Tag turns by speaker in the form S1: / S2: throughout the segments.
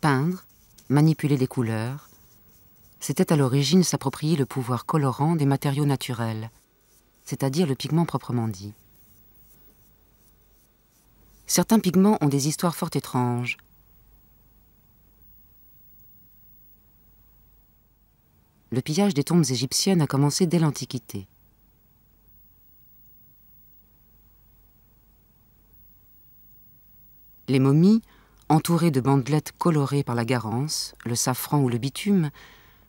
S1: Peindre, manipuler les couleurs, c'était à l'origine s'approprier le pouvoir colorant des matériaux naturels, c'est-à-dire le pigment proprement dit. Certains pigments ont des histoires fort étranges. Le pillage des tombes égyptiennes a commencé dès l'Antiquité. Les momies, entourées de bandelettes colorées par la garance, le safran ou le bitume,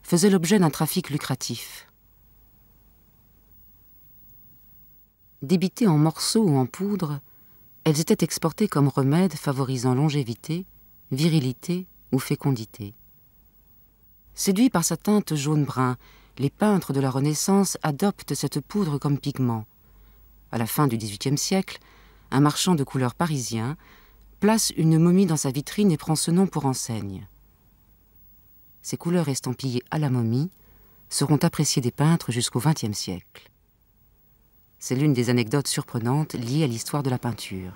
S1: faisaient l'objet d'un trafic lucratif. Débitées en morceaux ou en poudre, elles étaient exportées comme remède favorisant longévité, virilité ou fécondité. Séduits par sa teinte jaune-brun, les peintres de la Renaissance adoptent cette poudre comme pigment. À la fin du XVIIIe siècle, un marchand de couleurs parisien place une momie dans sa vitrine et prend ce nom pour enseigne. Ces couleurs estampillées à la momie seront appréciées des peintres jusqu'au XXe siècle. C'est l'une des anecdotes surprenantes liées à l'histoire de la peinture.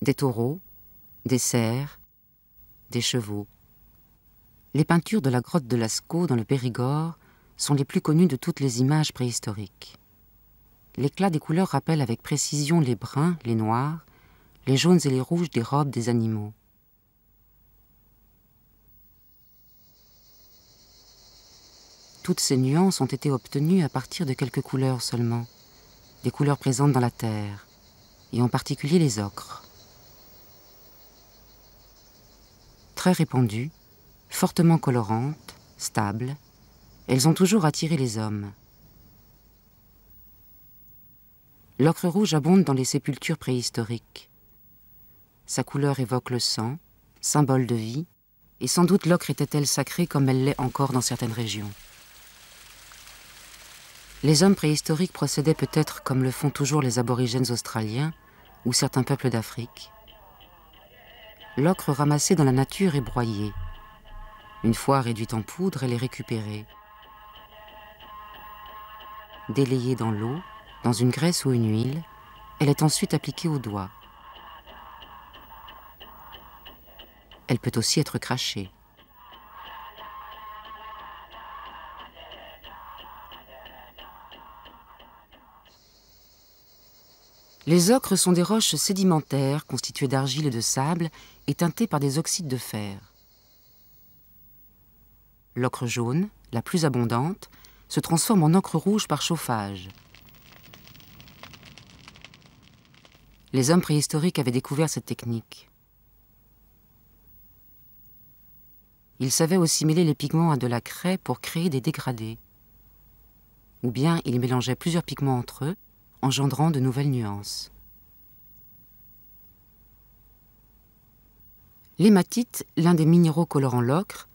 S1: Des taureaux, des cerfs, des chevaux. Les peintures de la grotte de Lascaux dans le Périgord sont les plus connues de toutes les images préhistoriques. L'éclat des couleurs rappelle avec précision les bruns, les noirs, les jaunes et les rouges des robes des animaux. Toutes ces nuances ont été obtenues à partir de quelques couleurs seulement, des couleurs présentes dans la terre, et en particulier les ocres. Très répandues, fortement colorantes, stables, elles ont toujours attiré les hommes. L'ocre rouge abonde dans les sépultures préhistoriques. Sa couleur évoque le sang, symbole de vie, et sans doute l'ocre était-elle sacrée comme elle l'est encore dans certaines régions. Les hommes préhistoriques procédaient peut-être comme le font toujours les aborigènes australiens ou certains peuples d'Afrique. L'ocre ramassée dans la nature est broyée. Une fois réduite en poudre, elle est récupérée. Délayée dans l'eau, dans une graisse ou une huile, elle est ensuite appliquée aux doigts. Elle peut aussi être crachée. Les ocres sont des roches sédimentaires constituées d'argile et de sable et teintées par des oxydes de fer. L'ocre jaune, la plus abondante, se transforme en ocre rouge par chauffage. Les hommes préhistoriques avaient découvert cette technique. Ils savaient aussi mêler les pigments à de la craie pour créer des dégradés. Ou bien ils mélangeaient plusieurs pigments entre eux, engendrant de nouvelles nuances. L'hématite, l'un des minéraux colorant l'ocre,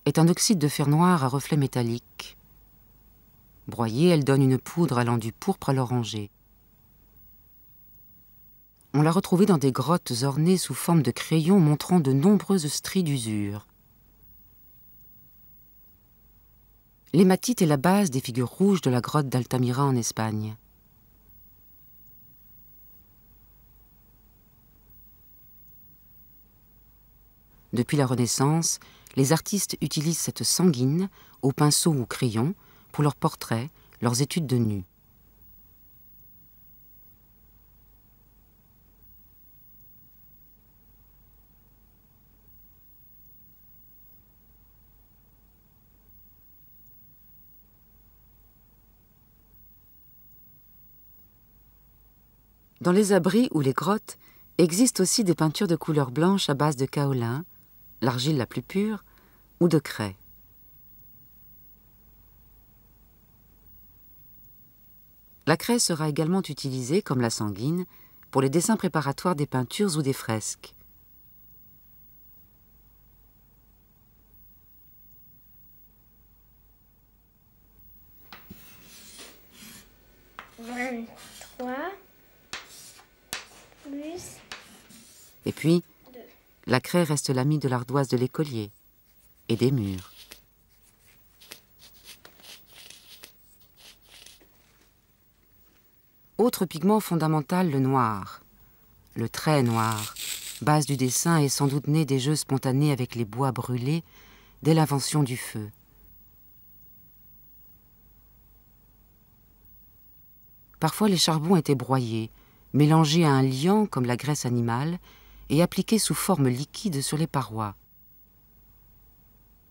S1: est un oxyde de fer noir à reflets métalliques. Broyée, elle donne une poudre allant du pourpre à l'orangé. On l'a retrouvée dans des grottes ornées sous forme de crayons montrant de nombreuses stries d'usure. L'hématite est la base des figures rouges de la grotte d'Altamira en Espagne. Depuis la Renaissance, les artistes utilisent cette sanguine, au pinceau ou crayon, pour leurs portraits, leurs études de nus. Dans les abris ou les grottes, existent aussi des peintures de couleur blanche à base de kaolin, l'argile la plus pure, ou de craie. La craie sera également utilisée, comme la sanguine, pour les dessins préparatoires des peintures ou des fresques. Et puis, la craie reste l'amie de l'ardoise de l'écolier et des murs. Autre pigment fondamental, le noir. Le trait noir, base du dessin, est sans doute né des jeux spontanés avec les bois brûlés dès l'invention du feu. Parfois, les charbons étaient broyés, mélangés à un liant comme la graisse animale et appliqués sous forme liquide sur les parois.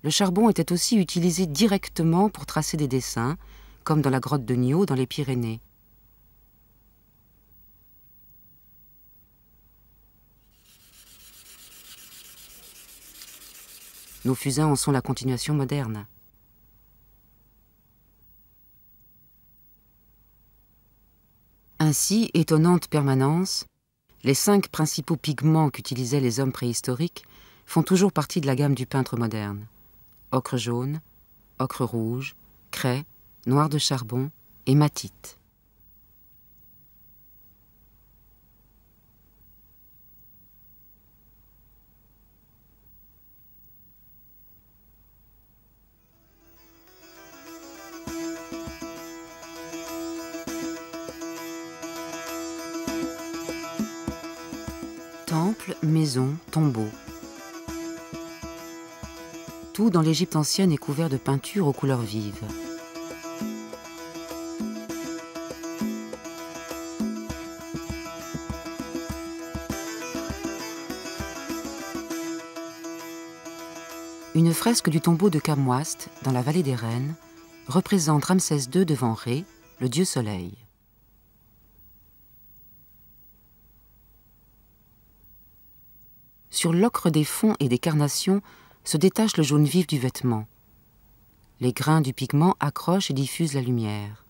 S1: Le charbon était aussi utilisé directement pour tracer des dessins, comme dans la grotte de Niaux dans les Pyrénées. Nos fusains en sont la continuation moderne. Ainsi, étonnante permanence, les 5 principaux pigments qu'utilisaient les hommes préhistoriques font toujours partie de la gamme du peintre moderne. Ocre jaune, ocre rouge, craie, noir de charbon et matite. Temples, maisons, tombeaux. Tout dans l'Égypte ancienne est couvert de peintures aux couleurs vives. Une fresque du tombeau de Kamwast, dans la vallée des Reines, représente Ramsès II devant Ré, le dieu soleil. Sur l'ocre des fonds et des carnations se détache le jaune vif du vêtement. Les grains du pigment accrochent et diffusent la lumière.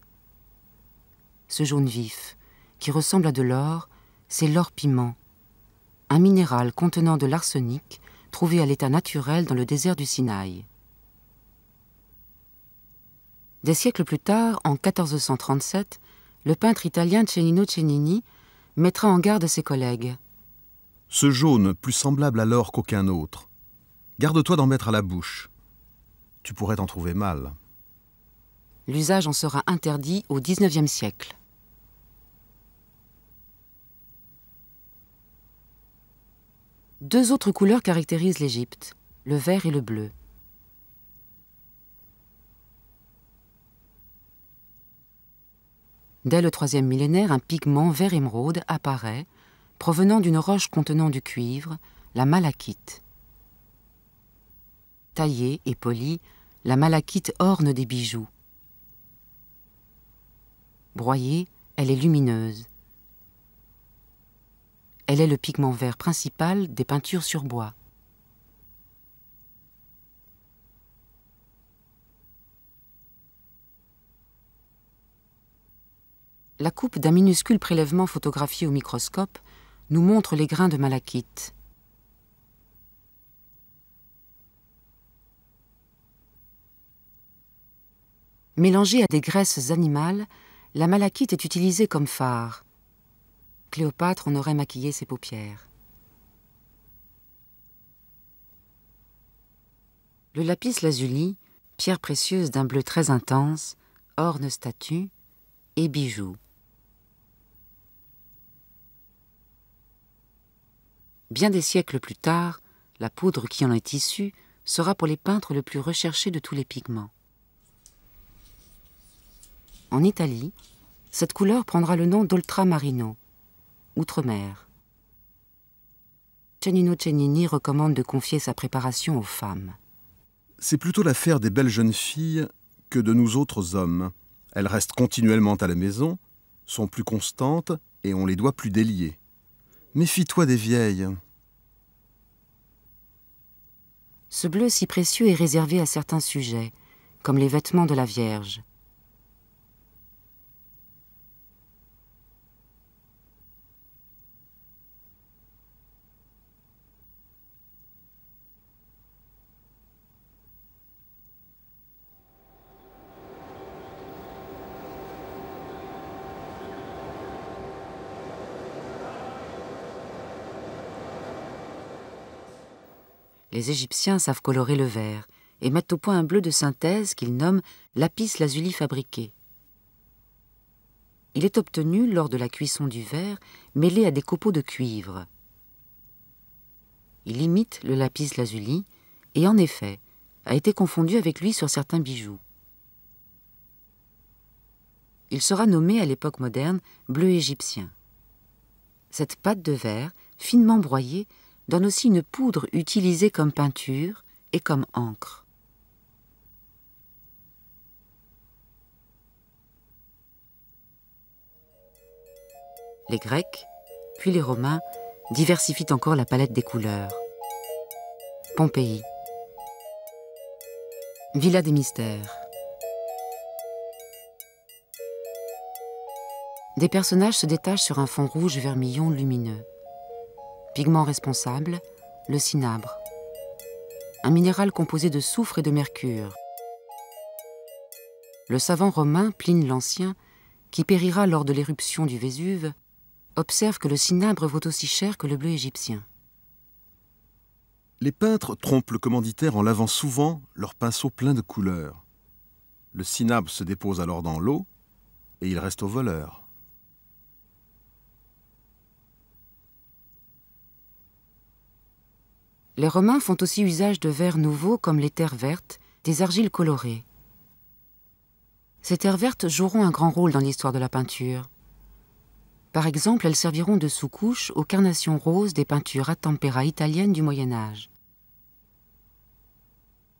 S1: Ce jaune vif, qui ressemble à de l'or, c'est l'or-piment, un minéral contenant de l'arsenic trouvé à l'état naturel dans le désert du Sinaï. Des siècles plus tard, en 1437, le peintre italien Cennino Cennini mettra en garde ses collègues.
S2: Ce jaune, plus semblable à l'or qu'aucun autre, garde-toi d'en mettre à la bouche. Tu pourrais t'en trouver mal.
S1: L'usage en sera interdit au XIXe siècle. Deux autres couleurs caractérisent l'Égypte, le vert et le bleu. Dès le IIIe millénaire, un pigment vert émeraude apparaît, provenant d'une roche contenant du cuivre, la malachite. Taillée et polie, la malachite orne des bijoux. Broyée, elle est lumineuse. Elle est le pigment vert principal des peintures sur bois. La coupe d'un minuscule prélèvement photographié au microscope nous montre les grains de malachite. Mélangée à des graisses animales, la malachite est utilisée comme fard. Cléopâtre en aurait maquillé ses paupières. Le lapis lazuli, pierre précieuse d'un bleu très intense, orne statues et bijoux. Bien des siècles plus tard, la poudre qui en est issue sera pour les peintres le plus recherché de tous les pigments. En Italie, cette couleur prendra le nom d'oltramarino, outre-mer. Cennino Cennini recommande de confier sa préparation aux femmes.
S2: C'est plutôt l'affaire des belles jeunes filles que de nous autres hommes. Elles restent continuellement à la maison, sont plus constantes et ont les doigts plus déliés. Méfie-toi des vieilles.
S1: Ce bleu si précieux est réservé à certains sujets, comme les vêtements de la Vierge. Les Égyptiens savent colorer le vert et mettent au point un bleu de synthèse qu'ils nomment lapis lazuli fabriqué. Il est obtenu lors de la cuisson du verre, mêlé à des copeaux de cuivre. Il imite le lapis lazuli et, en effet, a été confondu avec lui sur certains bijoux. Il sera nommé à l'époque moderne bleu égyptien. Cette pâte de verre, finement broyée, donne aussi une poudre utilisée comme peinture et comme encre. Les Grecs, puis les Romains, diversifient encore la palette des couleurs. Pompéi. Villa des mystères. Des personnages se détachent sur un fond rouge vermillon lumineux. Pigment responsable, le cinabre. Un minéral composé de soufre et de mercure. Le savant romain Pline l'Ancien, qui périra lors de l'éruption du Vésuve, observe que le cinabre vaut aussi cher que le bleu égyptien.
S2: Les peintres trompent le commanditaire en lavant souvent leur pinceau plein de couleurs. Le cinabre se dépose alors dans l'eau et il reste au voleur.
S1: Les Romains font aussi usage de verres nouveaux comme les terres vertes, des argiles colorées. Ces terres vertes joueront un grand rôle dans l'histoire de la peinture. Par exemple, elles serviront de sous-couche aux carnations roses des peintures a tempera italiennes du Moyen-Âge.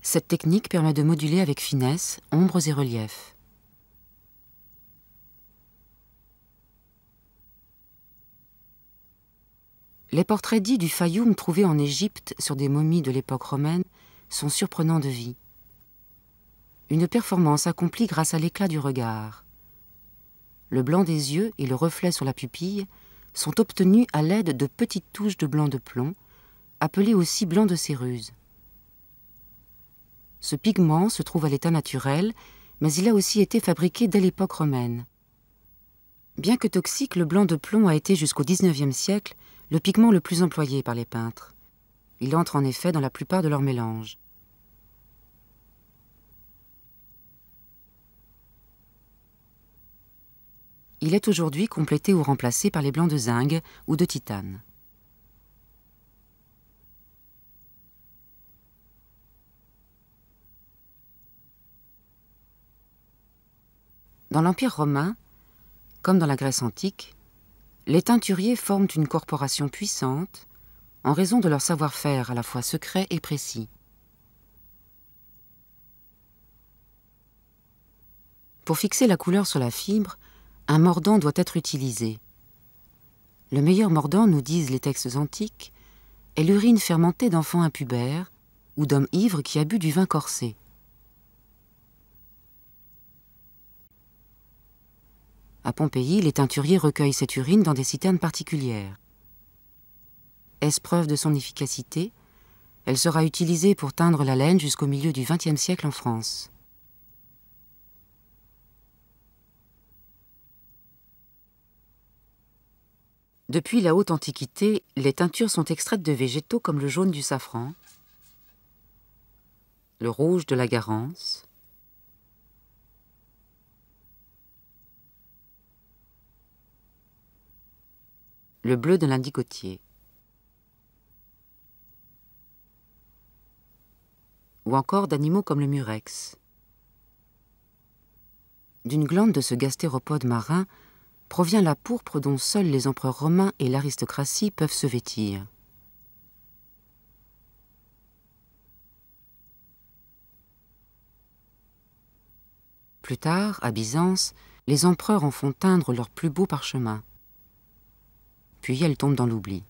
S1: Cette technique permet de moduler avec finesse ombres et reliefs. Les portraits dits du Fayoum trouvés en Égypte sur des momies de l'époque romaine sont surprenants de vie. Une performance accomplie grâce à l'éclat du regard. Le blanc des yeux et le reflet sur la pupille sont obtenus à l'aide de petites touches de blanc de plomb, appelées aussi blanc de céruse. Ce pigment se trouve à l'état naturel, mais il a aussi été fabriqué dès l'époque romaine. Bien que toxique, le blanc de plomb a été jusqu'au XIXe siècle le pigment le plus employé par les peintres. Il entre en effet dans la plupart de leurs mélanges. Il est aujourd'hui complété ou remplacé par les blancs de zinc ou de titane. Dans l'Empire romain, comme dans la Grèce antique, les teinturiers forment une corporation puissante en raison de leur savoir-faire à la fois secret et précis. Pour fixer la couleur sur la fibre, un mordant doit être utilisé. Le meilleur mordant, nous disent les textes antiques, est l'urine fermentée d'enfants impubères ou d'hommes ivres qui a bu du vin corsé. À Pompéi, les teinturiers recueillent cette urine dans des citernes particulières. Est-ce preuve de son efficacité? Elle sera utilisée pour teindre la laine jusqu'au milieu du XXe siècle en France. Depuis la haute antiquité, les teintures sont extraites de végétaux comme le jaune du safran, le rouge de la garance, le bleu de l'indigotier, ou encore d'animaux comme le murex. D'une glande de ce gastéropode marin provient la pourpre dont seuls les empereurs romains et l'aristocratie peuvent se vêtir. Plus tard, à Byzance, les empereurs en font teindre leurs plus beaux parchemins. Puis elle tombe dans l'oubli.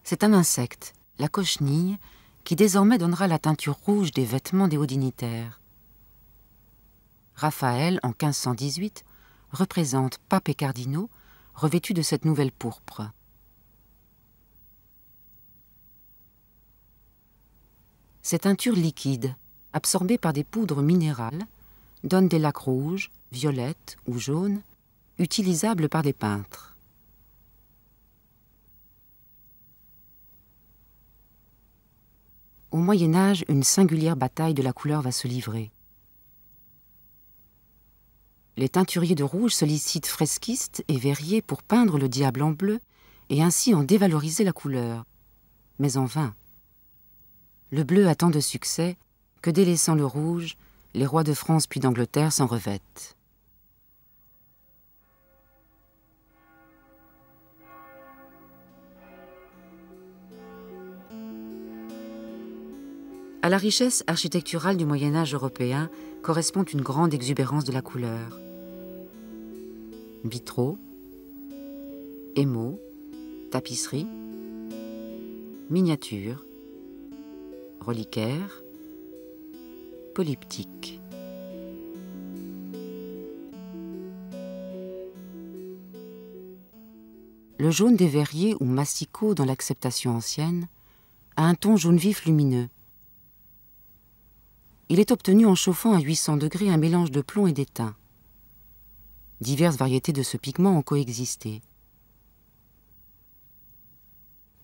S1: C'est un insecte, la cochenille, qui désormais donnera la teinture rouge des vêtements des hauts dignitaires. Raphaël, en 1518, représente papes et cardinaux revêtus de cette nouvelle pourpre. Ces teintures liquides, absorbées par des poudres minérales, donnent des lacs rouges, violettes ou jaunes, utilisables par des peintres. Au Moyen Âge, une singulière bataille de la couleur va se livrer. Les teinturiers de rouge sollicitent fresquistes et verriers pour peindre le diable en bleu et ainsi en dévaloriser la couleur. Mais en vain. Le bleu a tant de succès que, délaissant le rouge, les rois de France puis d'Angleterre s'en revêtent. À la richesse architecturale du Moyen-Âge européen correspond une grande exubérance de la couleur. Vitraux, émaux, tapisseries, miniatures, reliquaires, polyptyques. Le jaune des verriers ou massicots dans l'acceptation ancienne a un ton jaune vif lumineux. Il est obtenu en chauffant à 800 degrés un mélange de plomb et d'étain. Diverses variétés de ce pigment ont coexisté.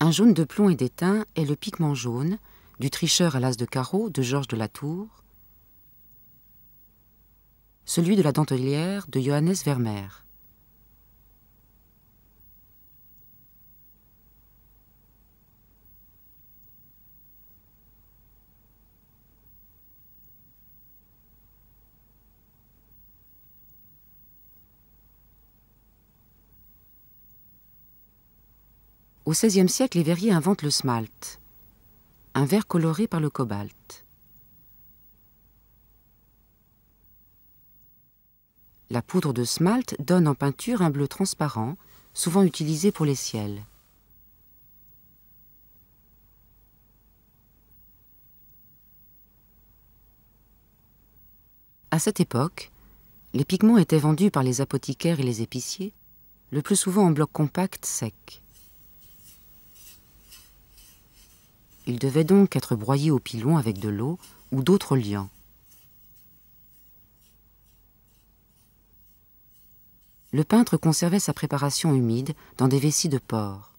S1: Un jaune de plomb et d'étain est le pigment jaune, du tricheur à l'as de carreau de Georges de la Tour, celui de la dentelière de Johannes Vermeer. Au XVIe siècle, les verriers inventent le smalt, un vert coloré par le cobalt. La poudre de smalt donne en peinture un bleu transparent, souvent utilisé pour les ciels. À cette époque, les pigments étaient vendus par les apothicaires et les épiciers, le plus souvent en blocs compacts secs. Ils devaient donc être broyés au pilon avec de l'eau ou d'autres liants. Le peintre conservait sa préparation humide dans des vessies de porc.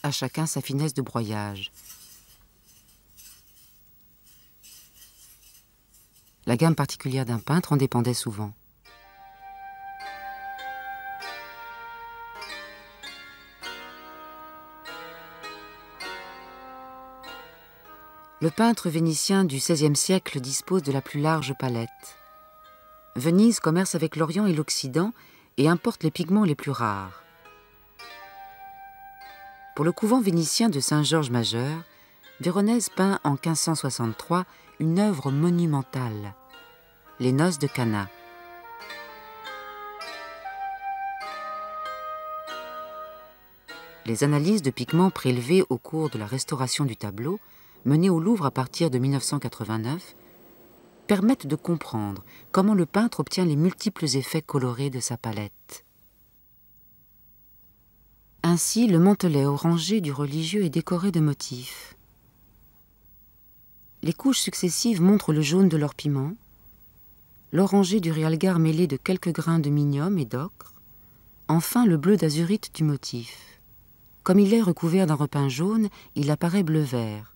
S1: À chacun sa finesse de broyage. La gamme particulière d'un peintre en dépendait souvent. Le peintre vénitien du XVIe siècle dispose de la plus large palette. Venise commerce avec l'Orient et l'Occident et importe les pigments les plus rares. Pour le couvent vénitien de Saint-Georges-Majeur, Véronèse peint en 1563 une œuvre monumentale, Les Noces de Cana. Les analyses de pigments prélevés au cours de la restauration du tableau, menée au Louvre à partir de 1989, permettent de comprendre comment le peintre obtient les multiples effets colorés de sa palette. Ainsi, le mantelet orangé du religieux est décoré de motifs. Les couches successives montrent le jaune de l'orpiment, l'orangé du réalgar mêlé de quelques grains de minium et d'ocre, enfin le bleu d'azurite du motif. Comme il est recouvert d'un repeint jaune, il apparaît bleu-vert.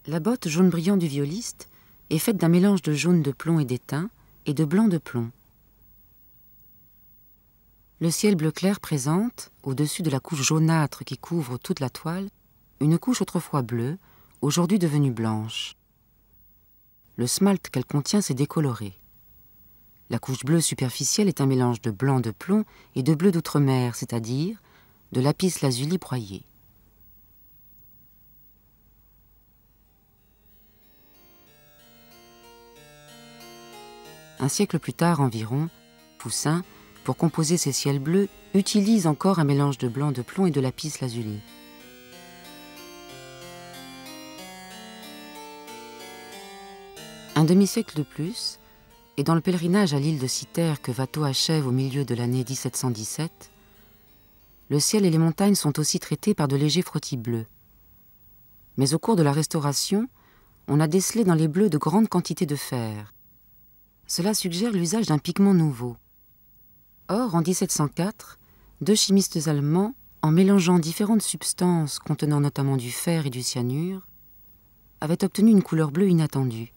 S1: La botte jaune brillant du violiste est faite d'un mélange de jaune de plomb et d'étain et de blanc de plomb. Le ciel bleu clair présente, au-dessus de la couche jaunâtre qui couvre toute la toile, une couche autrefois bleue, aujourd'hui devenue blanche. Le smalt qu'elle contient s'est décoloré. La couche bleue superficielle est un mélange de blanc de plomb et de bleu d'outre-mer, c'est-à-dire de lapis lazuli broyé. Un siècle plus tard environ, Poussin, pour composer ces ciels bleus, utilise encore un mélange de blanc de plomb et de lapis lazuli. Un demi-siècle de plus, et dans le pèlerinage à l'île de Cythère que Watteau achève au milieu de l'année 1717, le ciel et les montagnes sont aussi traités par de légers frottis bleus. Mais au cours de la restauration, on a décelé dans les bleus de grandes quantités de fer. Cela suggère l'usage d'un pigment nouveau. Or, en 1704, deux chimistes allemands, en mélangeant différentes substances contenant notamment du fer et du cyanure, avait obtenu une couleur bleue inattendue.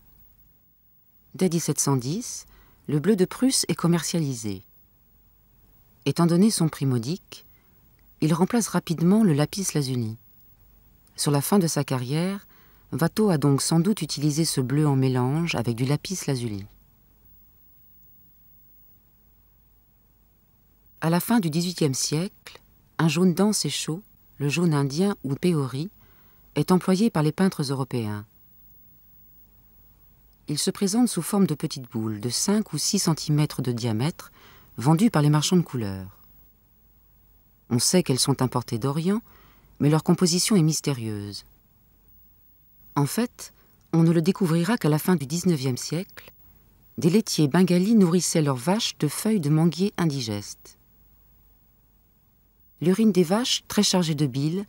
S1: Dès 1710, le bleu de Prusse est commercialisé. Étant donné son prix modique, il remplace rapidement le lapis lazuli. Sur la fin de sa carrière, Watteau a donc sans doute utilisé ce bleu en mélange avec du lapis lazuli. À la fin du XVIIIe siècle, un jaune dense et chaud, le jaune indien ou péori, est employé par les peintres européens. Il se présente sous forme de petites boules de 5 ou 6 cm de diamètre, vendues par les marchands de couleurs. On sait qu'elles sont importées d'Orient, mais leur composition est mystérieuse. En fait, on ne le découvrira qu'à la fin du XIXe siècle, des laitiers bengalis nourrissaient leurs vaches de feuilles de manguier indigestes. L'urine des vaches, très chargée de bile,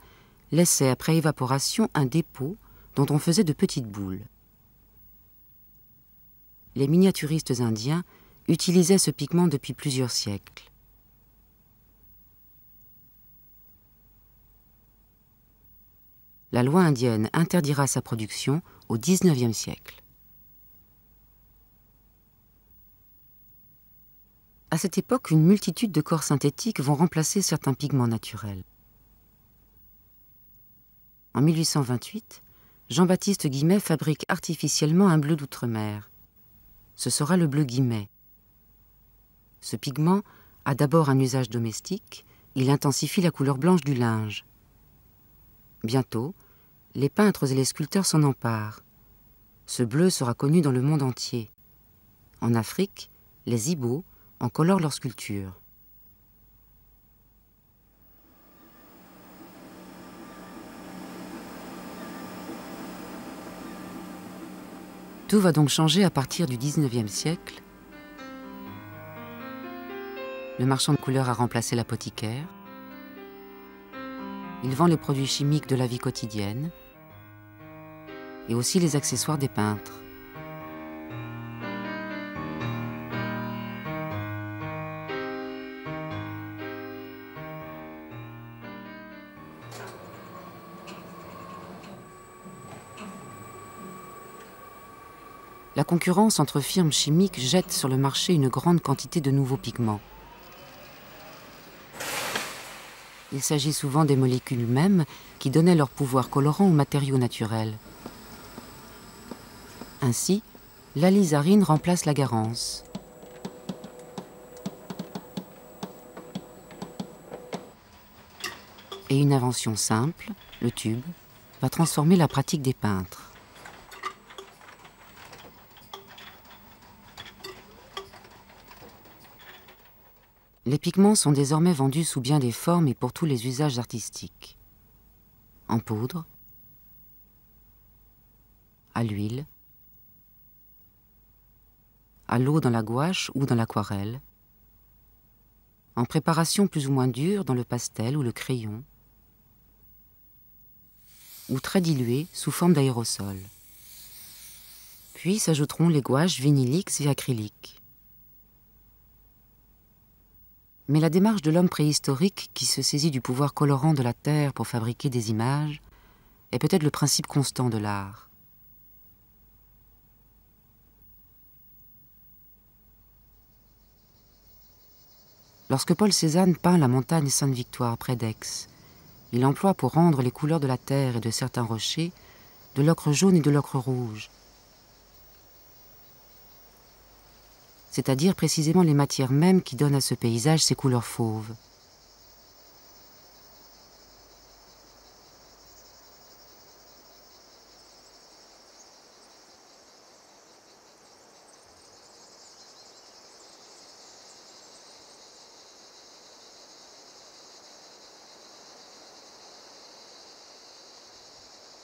S1: laissait après évaporation un dépôt dont on faisait de petites boules. Les miniaturistes indiens utilisaient ce pigment depuis plusieurs siècles. La loi indienne interdira sa production au XIXe siècle. À cette époque, une multitude de corps synthétiques vont remplacer certains pigments naturels. En 1828, Jean-Baptiste Guimet fabrique artificiellement un bleu d'outre-mer. Ce sera le bleu guimet. Ce pigment a d'abord un usage domestique, il intensifie la couleur blanche du linge. Bientôt, les peintres et les sculpteurs s'en emparent. Ce bleu sera connu dans le monde entier. En Afrique, les Ibo en colorent leurs sculptures. Tout va donc changer à partir du XIXe siècle. Le marchand de couleurs a remplacé l'apothicaire. Il vend les produits chimiques de la vie quotidienne et aussi les accessoires des peintres. La concurrence entre firmes chimiques jette sur le marché une grande quantité de nouveaux pigments. Il s'agit souvent des molécules mêmes qui donnaient leur pouvoir colorant aux matériaux naturels. Ainsi, l'alizarine remplace la garance. Et une invention simple, le tube, va transformer la pratique des peintres. Les pigments sont désormais vendus sous bien des formes et pour tous les usages artistiques. En poudre, à l'huile, à l'eau dans la gouache ou dans l'aquarelle, en préparation plus ou moins dure dans le pastel ou le crayon, ou très diluée sous forme d'aérosol. Puis s'ajouteront les gouaches vinyliques et acryliques. Mais la démarche de l'homme préhistorique qui se saisit du pouvoir colorant de la terre pour fabriquer des images est peut-être le principe constant de l'art. Lorsque Paul Cézanne peint la montagne Sainte-Victoire près d'Aix, il emploie pour rendre les couleurs de la terre et de certains rochers de l'ocre jaune et de l'ocre rouge, c'est-à-dire précisément les matières mêmes qui donnent à ce paysage ses couleurs fauves.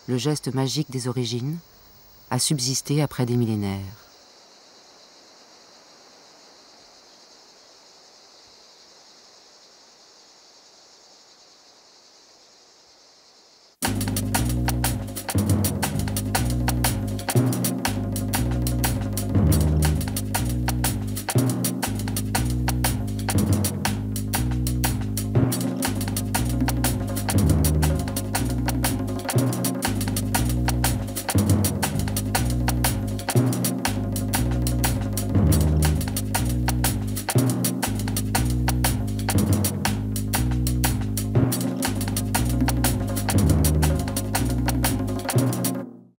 S1: Le geste magique des origines a subsisté après des millénaires.